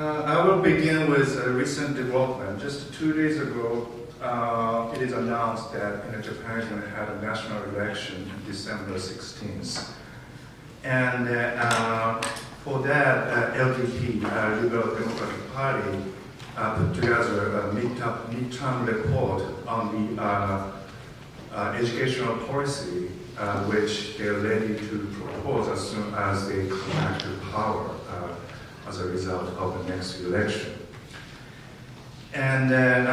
I will begin with a recent development. Just 2 days ago, it is announced that Japan is going to have a national election on December 16th. And for that, LDP, Liberal Democratic Party, put together a midterm report on the educational policy, which they're ready to propose as soon as they come back to power as a result of the next election. And then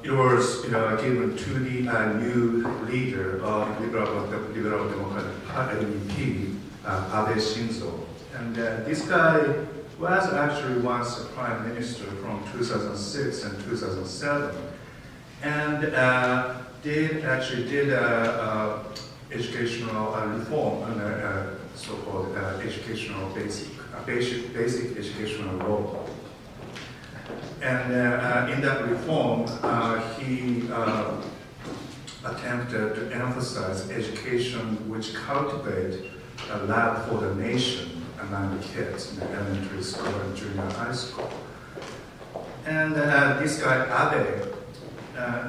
it was given to the new leader of the Liberal Democratic Party, LDP, Abe Shinzo. And this guy was actually once a prime minister from 2006 and 2007, and did educational reform and so-called educational basic educational law. And in that reform, he attempted to emphasize education which cultivate a lab for the nation among the kids in the elementary school and junior high school. And this guy, Abe,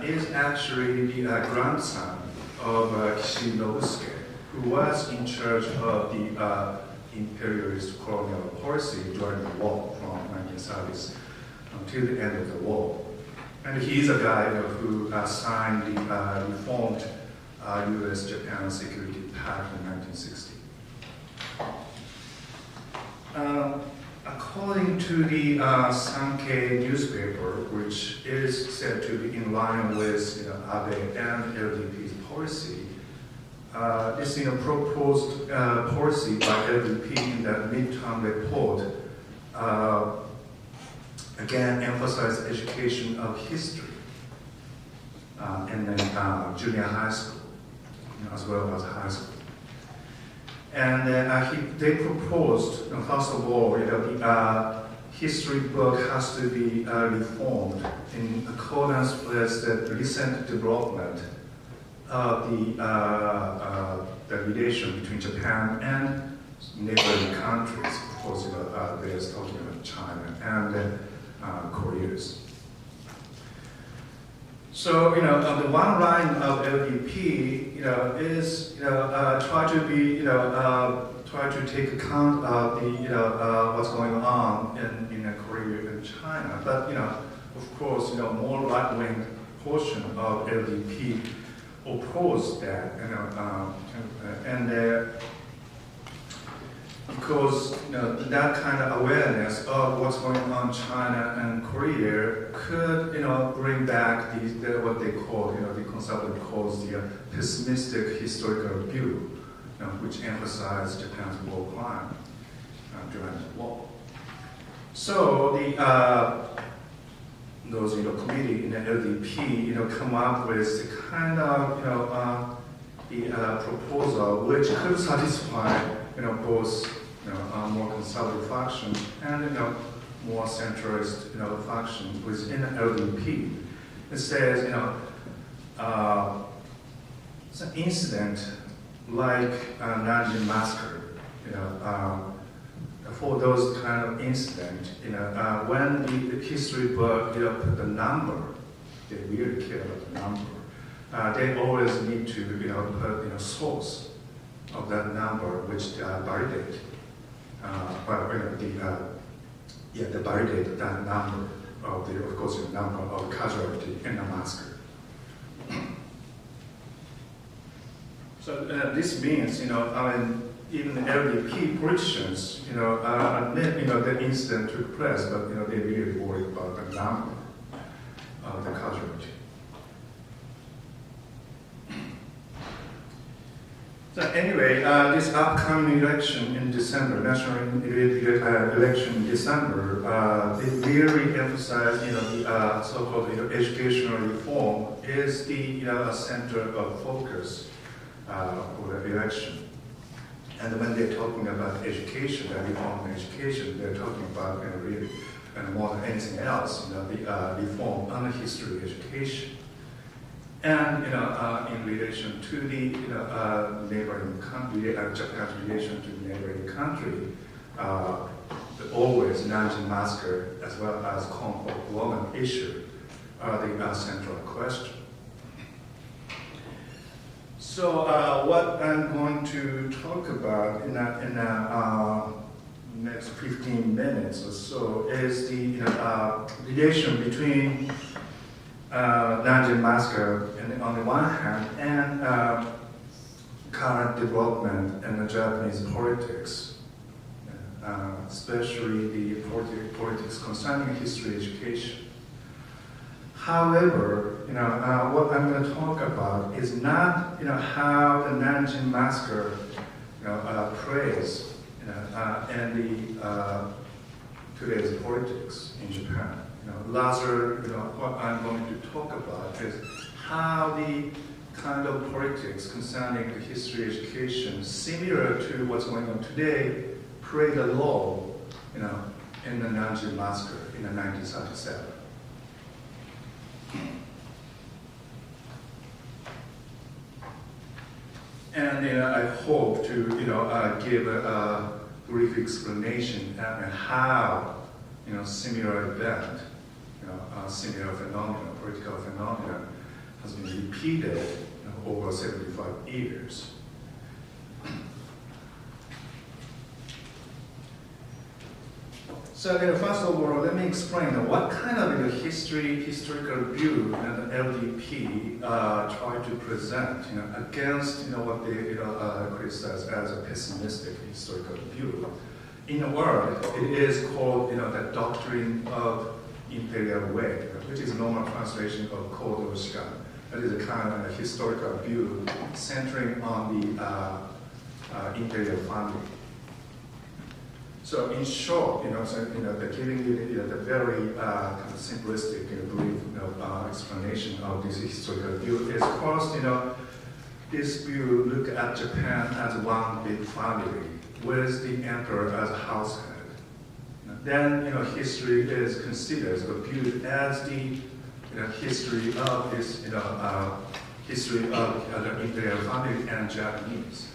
is actually the grandson of Kishinovsuke, who was in charge of the imperialist colonial policy during the war from 1930s until the end of the war. And he's a guy who signed the reformed US-Japan Security Pact in 1960. According to the Sankei newspaper, which is said to be in line with Abe and LDP's policy, this proposed policy by LDP in that midterm report again emphasized education of history and then junior high school, as well as high school. And they proposed, first of all, the history book has to be reformed in accordance with the recent development of the relation between Japan and neighboring countries. Of course, they're talking about China and Korea. So, the one line of LDP, is, try to take account of the, what's going on in Korea and China. But, of course, more right-wing portion of LDP oppose that, because that kind of awareness of what's going on in China and Korea could bring back what they call the conservative calls the pessimistic historical view, which emphasized Japan's war crime during the war. So those committee in the LDP come up with the kind of the proposal which could satisfy both more conservative faction and more centrist faction within the LDP. It says it's an incident like Nanjing massacre. For those kind of incident, when the history book put the number, they really care about the number. They always need to put source of that number, which validate. The validate that number of the number of casualty in the massacre. So this means even the LDP politicians admit the incident took place, but they really worried about the number of the casualty. So anyway, this upcoming election in December, national election in December, they really emphasize, the so-called educational reform is the center of focus for the election. And when they're talking about education, the reform in education, they're talking about really, more than anything else, the reform on the history of education. And in relation to the neighboring country, Japan's relation to the neighboring country, the always Nanjing massacre as well as Kong woman issue are the central question. So what I'm going to talk about in the next 15 minutes or so is the relation between Nanjing massacre on the one hand and current development in the Japanese politics, especially the politics concerning history education. However, what I'm going to talk about is not, how the Nanjing massacre, plays, in the today's politics in Japan. Rather, what I'm going to talk about is how the kind of politics concerning the history education, similar to what's going on today, played a role, in the Nanjing massacre in 1937. And I hope to give a brief explanation on how similar event, similar phenomenon, political phenomenon, has been repeated over 75 years. So first of all, let me explain what kind of historical view the LDP try to present against what they criticize as a pessimistic historical view. In a word, it is called the doctrine of imperial way, which is a normal translation of Kodo Shikan. That is a kind of a historical view centering on the imperial family. So in short, giving you the very kind of simplistic brief explanation of this historical view is first, this view look at Japan as one big family with the emperor as a house head. Then, history is considered or viewed as the history of this, history of the imperial family and Japanese.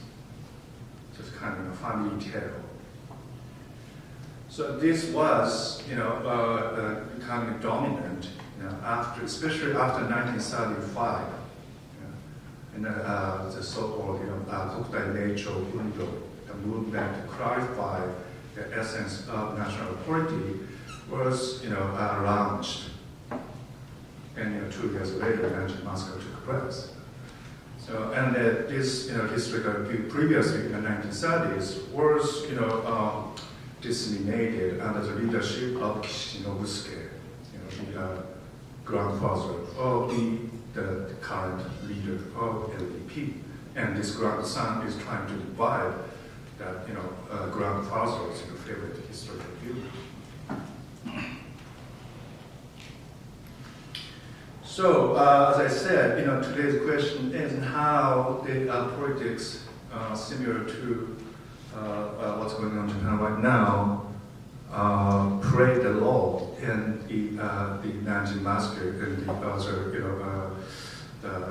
Just kind of a family tale. So this was, becoming dominant, especially after 1935, and the so-called, Kokutai Meisho Undo, the movement to clarify the essence of national authority, was, launched. And 2 years later, Nanjing massacre took place. So, and this, historical view previously in the 1930s was, disseminated under the leadership of Kishi Nobusuke, the grandfather of the current leader of LDP. And this grandson is trying to divide that, grandfather's favorite historical view. So, as I said, today's question is how the politics similar to what's going on in Japan right now played a role in the Nanjing massacre and the other,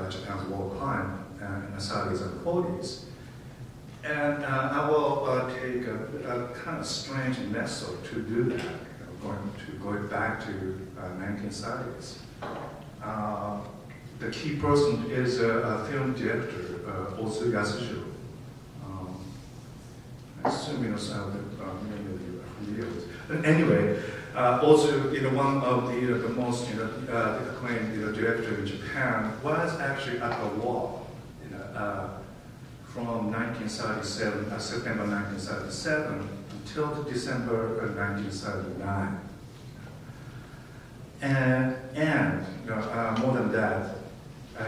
Japan's war crime in the 30s and 40s. And I will take a kind of strange method to do that, going back to 1930s. The key person is a film director, Ozu Yasuhiro. I assume some of many of you are familiar with. But anyway, also one of the most acclaimed director in Japan was actually at the war from 1937, September 1937 until December 1939. And more than that,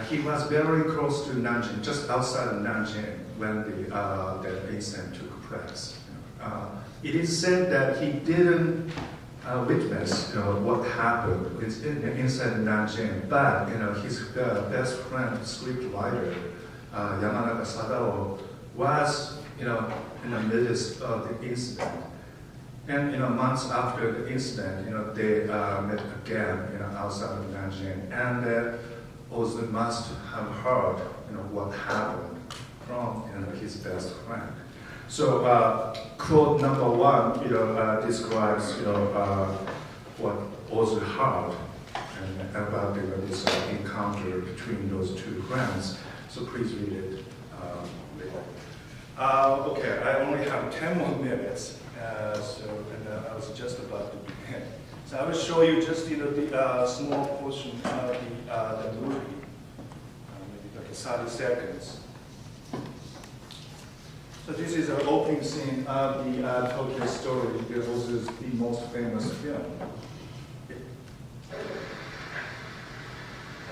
he was very close to Nanjing, just outside of Nanjing, when the incident took place. It is said that he didn't witness what happened inside Nanjing, but his best friend, scriptwriter Yamanaka Sadao, was in the midst of the incident. And months after the incident, they met again outside of Nanjing, and Ozu must have heard what happened from his best friend. So quote number one, describes what was hard and about this encounter between those two friends. So please read it later. Okay, I only have 10 more minutes, I was just about to begin. So I will show you just the small portion of the movie, maybe like 30 seconds. So this is the opening scene of the Tokyo Story. This is the most famous film.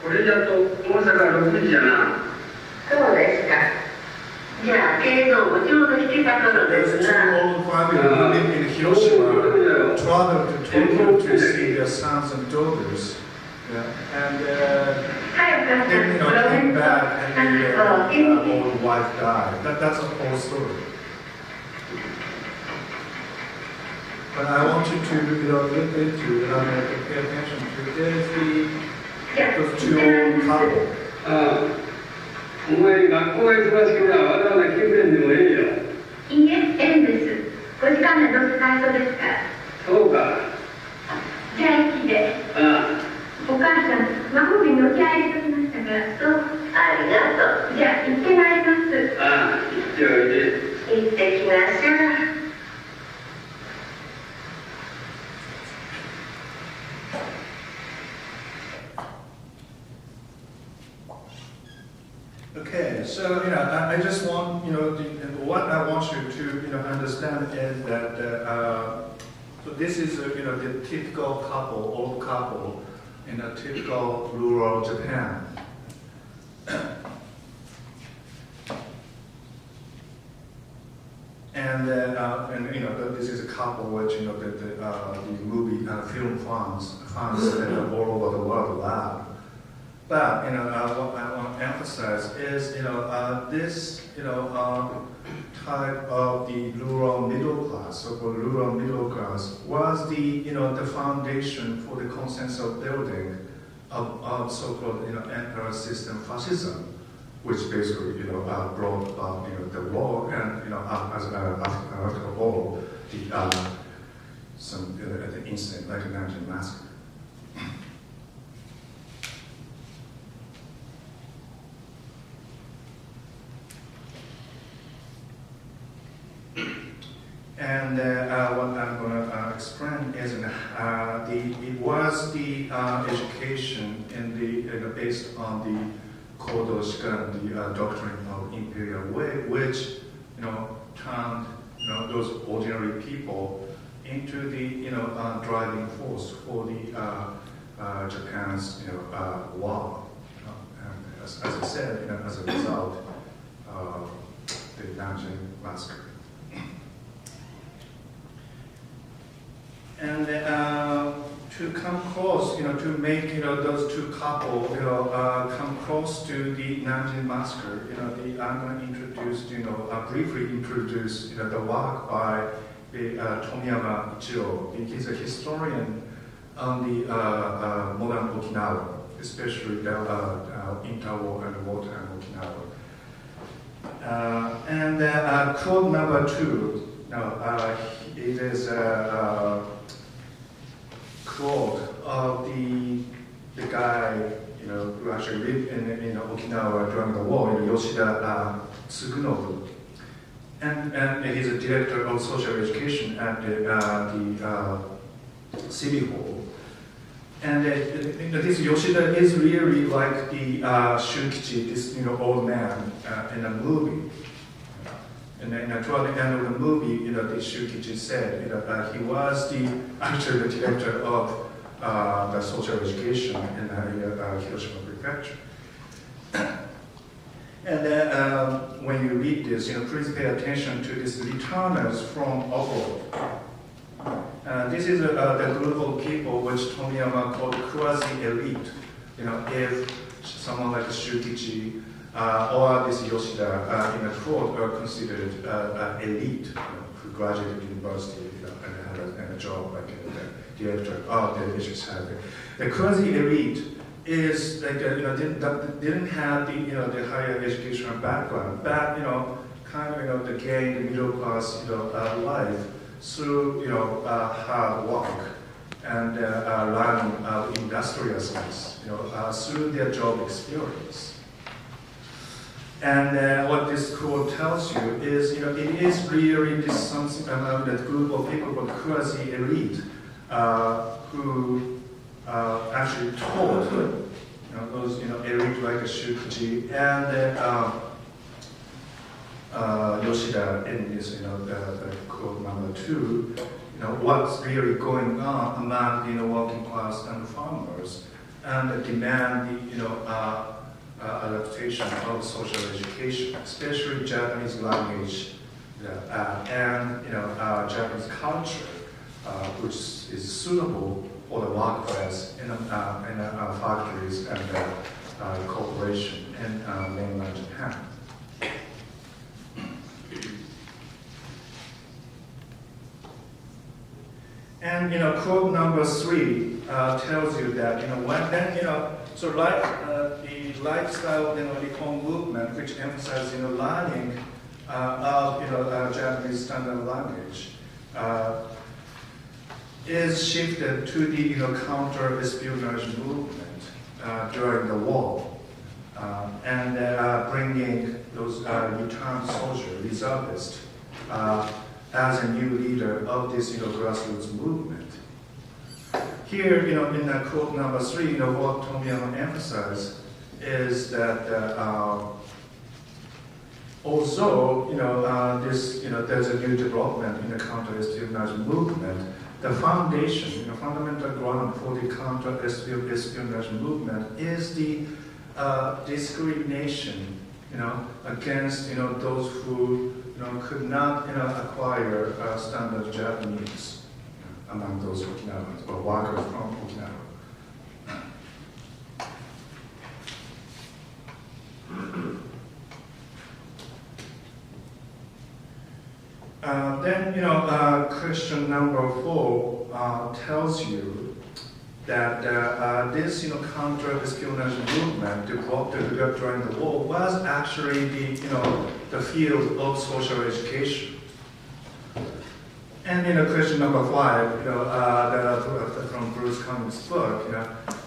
これだと大阪6時じゃな。そうですか。じゃあ、映像をちょうどしてた頃ですが。There's two old family who live in Hiroshima, travel to Tokyo to see their sons and daughters. Yeah. And then, came back and their old wife died. That's a whole story. But I want you to look into, pay attention to those two old couple. お前学校が忙しくなわざわざ来てくれんでもええよ。いいえ、ええんです。5時間でどうせ最初ですから。そうか。じゃあ駅で。お母さん、魔法瓶にお茶入れときましたから。そう。ありがとう。じゃあ行ってまいります。行っておいで。行ってきましょう。Okay, so I just want what I want you to understand is that so this is the typical couple, old couple in a typical rural Japan. And this is a couple which the movie film fans all over the world love. But what I want to emphasize is this type of the rural middle class, so-called rural middle class, was the the foundation for the consensus building of so-called emperor system fascism, which basically brought about the war and after all the incident like the Nanjing massacre. And what I'm going to explain is it was the education in based on the Kodo Shikan, the doctrine of imperial way, which turned those ordinary people into the driving force for the Japan's war. And as I said, as a result, the Nanjing massacre. And to come close, to make those two couple come close to the Nanjing massacre, I'm going to introduce, briefly introduce the work by the Tomiyama Ichiro. He's a historian on the modern Okinawa, especially the interwar and wartime Okinawa. And quote number 2. It is a quote of the guy who actually lived in Okinawa during the war, Yoshida Tsugunobu, and he's a director of social education at the city hall. And this Yoshida is really like the Shukichi, this old man in a movie. And then toward the end of the movie, the Shukichi said he was actually the director of the social education in Hiroshima Prefecture. And then when you read this, please pay attention to these returners from abroad. This is the group of people which Tomiyama called quasi-elite. If someone like Shukichi or this Yoshida in a quote are considered elite, who graduated university and had a job like the director of the education. The quasi-elite is like didn't have the higher educational background, but kind of, to gain the middle class, life through, hard work and learning industrial skills, through their job experience. And what this quote tells you is, it is really this something about that group of people called quasi-elite who actually taught, those, elite like Shukuji and Yoshida in this, the quote number 2, what's really going on among, working class and farmers, and demand the, adaptation of social education, especially Japanese language and Japanese culture, which is suitable for the workplace in factories and corporation in mainland Japan. And quote number 3 tells you that so like the lifestyle reform movement, which emphasizes learning of Japanese standard language, is shifted to the counter-espionage movement during the war, and bringing those returned soldiers, reservists, as a new leader of this grassroots movement. Here, in quote number 3, what Tomiyama emphasized is that although there's a new development in the counter-espionage movement, the foundation, fundamental ground for the counter-espionage movement is the discrimination, against those who could not acquire standard Japanese. Among those Okinawans, or workers from Okinawa. Then, question number 4 tells you that this, counter-espionage movement developed during the war was actually the field of social education. And question number 5, from Bruce Cummings' book,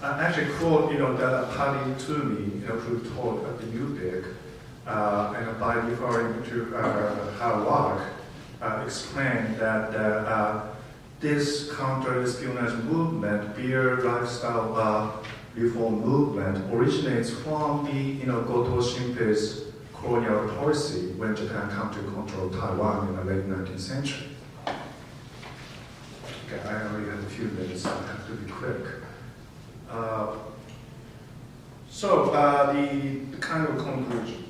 actually quote, the Paddy Toomey, who taught at the UPIC, by referring to her work, explained that this counter-espionage movement, beer lifestyle reform movement, originates from the, Goto Shinpei's colonial policy when Japan came to control Taiwan in the late 19th century. Okay, I only have a few minutes, so I have to be quick. So the kind of conclusion.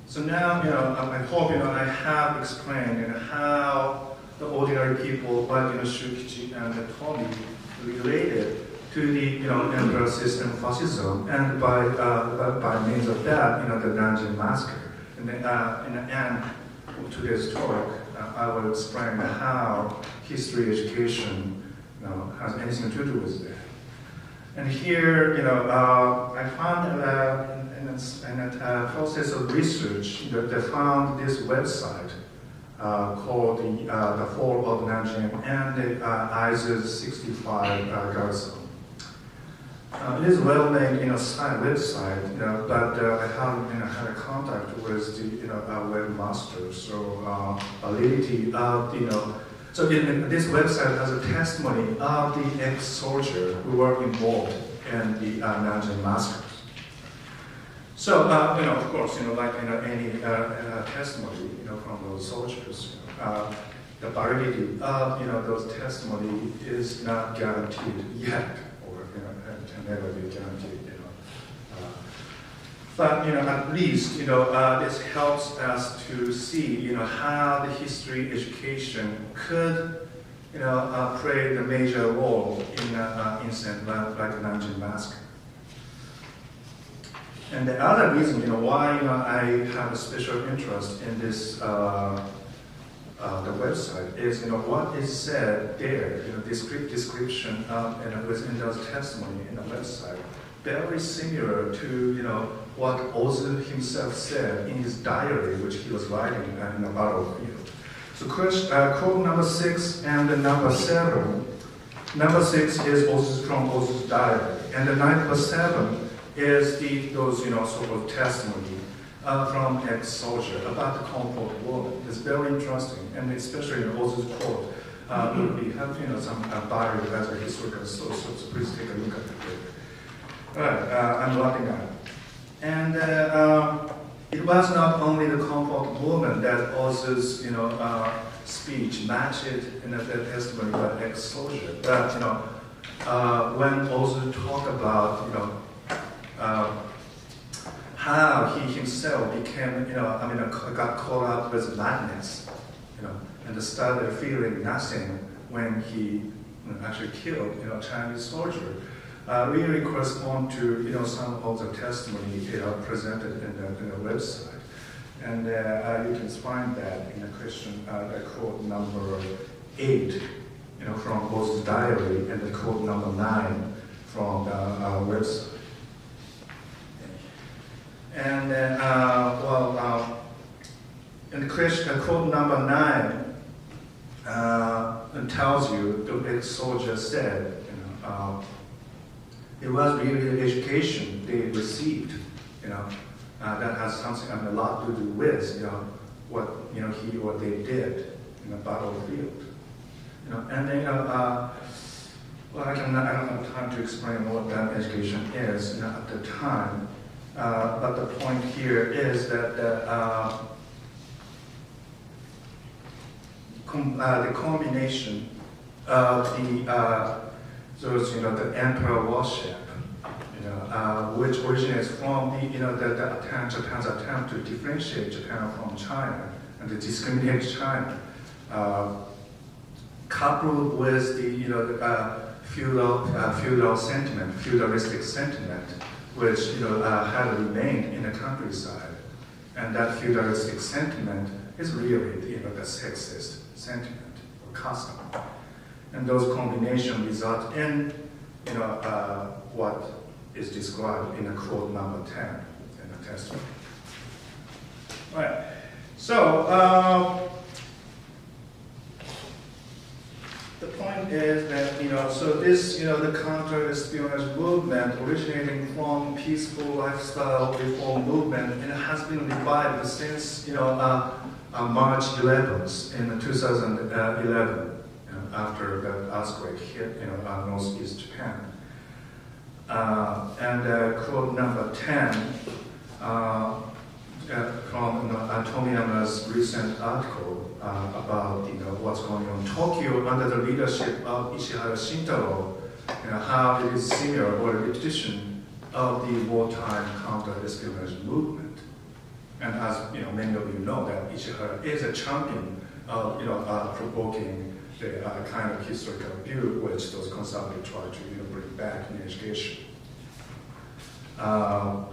So now, I hope I have explained how the ordinary people like Shukichi and Tomi related to the emperor system fascism, and by means of that, the Nanjing massacre. And then, in the end of today's talk, I will explain how history education has anything to do with that. And here, I found in a process of research that they found this website called the Fall of Nanjing and the ISIS 65 garrison. It is well-made website, but I haven't had a contact with the webmaster. So validity of so this website has a testimony of the ex-soldier who were involved in the Nanjing massacres. So of course, like any testimony, from those soldiers, the validity of those testimony is not guaranteed yet. Can never be guaranteed, But at least this helps us to see how the history education could play the major role in an incident like the Nanjing massacre. And the other reason why I have a special interest in this the website is what is said there, description within those testimony in the website, very similar to what Ozu himself said in his diary, which he was writing in the battlefield. So quote number 6 and the number 7. Number 6 is from Ozu's diary, and the number 7 is those sort of testimony from ex-soldier about the comfort woman. It's very interesting, and especially in Ozu's quote would be helping some diary as a historical source. So please take a look at it. All right, I'm wrapping up. And it was not only the comfort woman that Ozu's speech matched the testimony by ex-soldier, but when Ozu talked about how he himself became got caught up with madness, and started feeling nothing when he actually killed Chinese soldier. Really correspond to some of the testimony presented in the website, and you can find that in the question, quote number 8, from Ozu's diary, and the quote number 9 from the website. And in the question, quote number 9 tells you the ex-soldier said, it was really the education they received, that has something a lot to do with, what he or they did in the battlefield, and then well, I don't have time to explain what that education is, at the time, but the point here is that the combination of the emperor worship, which originates from Japan's attempt to differentiate Japan from China and to discriminate China, coupled with the feudalistic sentiment, which had remained in the countryside, and that feudalistic sentiment is really the sexist sentiment or custom. And those combinations result in what is described in the quote number 10 in the testimony. All right. So the point is that so this the counter-espionage movement originating from peaceful lifestyle reform movement, and it has been revived since March 11th in 2011. After the earthquake hit northeast Japan. And quote number 10 from Tomiyama's recent article about what's going on in Tokyo under the leadership of Ishihara Shintaro, how it is similar or a repetition of the wartime counter-espionage movement. And as many of you know, that Ishihara is a champion of provoking the kind of historical view which those conservatives try to bring back in education. And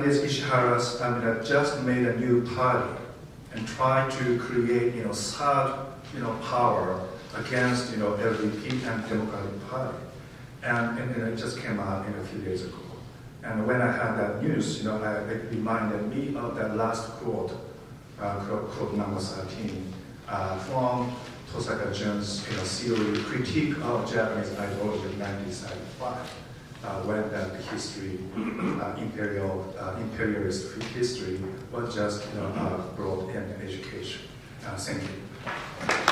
this Ishihara just made a new party and tried to create third power against LDP and Democratic Party, and it just came out a few days ago. And when I had that news, it reminded me of that last quote. Quote number 13 from Tosaka Jun's series Critique of Japanese Ideology in 1975, when that history, imperialist history was just brought in education. Thank you.